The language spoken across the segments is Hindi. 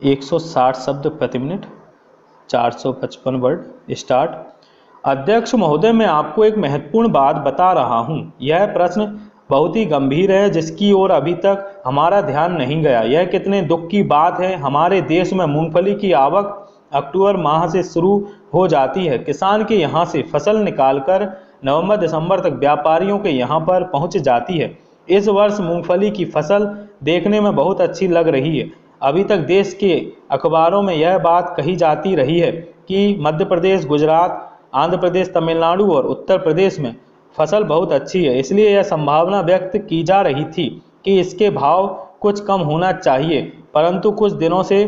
160 शब्द प्रति मिनट, 455 वर्ड। स्टार्ट। अध्यक्ष महोदय, मैं आपको एक महत्वपूर्ण बात बता रहा हूं। यह प्रश्न बहुत ही गंभीर है, जिसकी ओर अभी तक हमारा ध्यान नहीं गया। यह कितने दुख की बात है, हमारे देश में मूंगफली की आवक अक्टूबर माह से शुरू हो जाती है। किसान के यहाँ से फसल निकालकर नवंबर दिसंबर तक व्यापारियों के यहाँ पर पहुँच जाती है। इस वर्ष मूंगफली की फसल देखने में बहुत अच्छी लग रही है। अभी तक देश के अखबारों में यह बात कही जाती रही है कि मध्य प्रदेश, गुजरात, आंध्र प्रदेश, तमिलनाडु और उत्तर प्रदेश में फसल बहुत अच्छी है। इसलिए यह संभावना व्यक्त की जा रही थी कि इसके भाव कुछ कम होना चाहिए, परंतु कुछ दिनों से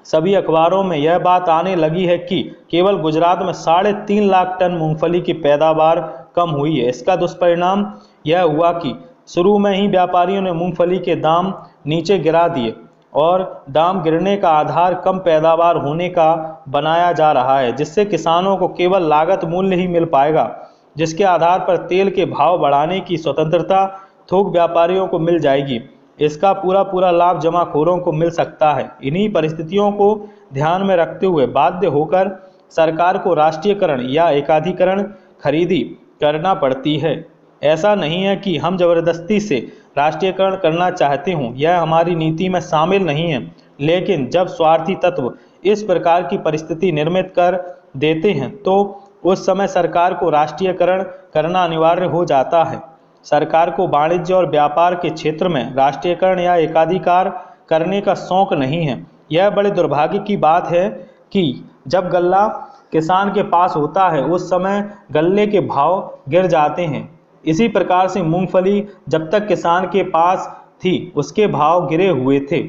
सभी अखबारों में यह बात आने लगी है कि केवल गुजरात में 3.5 लाख टन मूंगफली की पैदावार कम हुई है। इसका दुष्परिणाम यह हुआ कि शुरू में ही व्यापारियों ने मूंगफली के दाम नीचे गिरा दिए और दाम गिरने का आधार कम पैदावार होने का बनाया जा रहा है, जिससे किसानों को केवल लागत मूल्य ही मिल पाएगा, जिसके आधार पर तेल के भाव बढ़ाने की स्वतंत्रता थोक व्यापारियों को मिल जाएगी। इसका पूरा लाभ जमाखोरों को मिल सकता है। इन्हीं परिस्थितियों को ध्यान में रखते हुए बाध्य होकर सरकार को राष्ट्रीयकरण या एकाधिकरण खरीदी करना पड़ती है। ऐसा नहीं है कि हम जबरदस्ती से राष्ट्रीयकरण करना चाहते हों, यह हमारी नीति में शामिल नहीं है, लेकिन जब स्वार्थी तत्व इस प्रकार की परिस्थिति निर्मित कर देते हैं तो उस समय सरकार को राष्ट्रीयकरण करना अनिवार्य हो जाता है। सरकार को वाणिज्य और व्यापार के क्षेत्र में राष्ट्रीयकरण या एकाधिकार करने का शौक नहीं है। यह बड़े दुर्भाग्य की बात है कि जब गल्ला किसान के पास होता है उस समय गल्ले के भाव गिर जाते हैं। इसी प्रकार से मूंगफली जब तक किसान के पास थी उसके भाव गिरे हुए थे,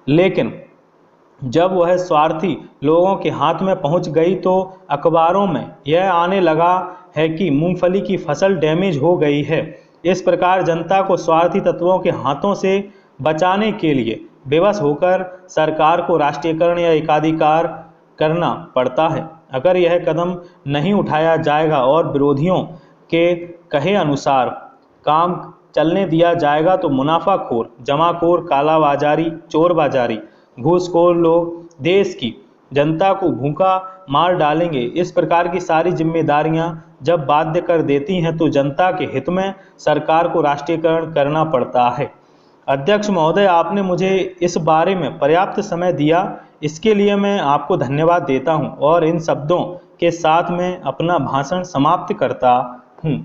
लेकिन जब वह स्वार्थी लोगों के हाथ में पहुंच गई तो अखबारों में यह आने लगा है कि मूंगफली की फसल डैमेज हो गई है। इस प्रकार जनता को स्वार्थी तत्वों के हाथों से बचाने के लिए बेबस होकर सरकार को राष्ट्रीयकरण या एकाधिकार करना पड़ता है। अगर यह कदम नहीं उठाया जाएगा और विरोधियों के कहे अनुसार काम चलने दिया जाएगा तो मुनाफाखोर, जमाखोर, कालाबाजारी, चोरबाजारी, घूसखोर लोग देश की जनता को भूखा मार डालेंगे। इस प्रकार की सारी जिम्मेदारियां जब बाध्य कर देती हैं तो जनता के हित में सरकार को राष्ट्रीयकरण करना पड़ता है। अध्यक्ष महोदय, आपने मुझे इस बारे में पर्याप्त समय दिया, इसके लिए मैं आपको धन्यवाद देता हूं और इन शब्दों के साथ मैं अपना भाषण समाप्त करता हूं।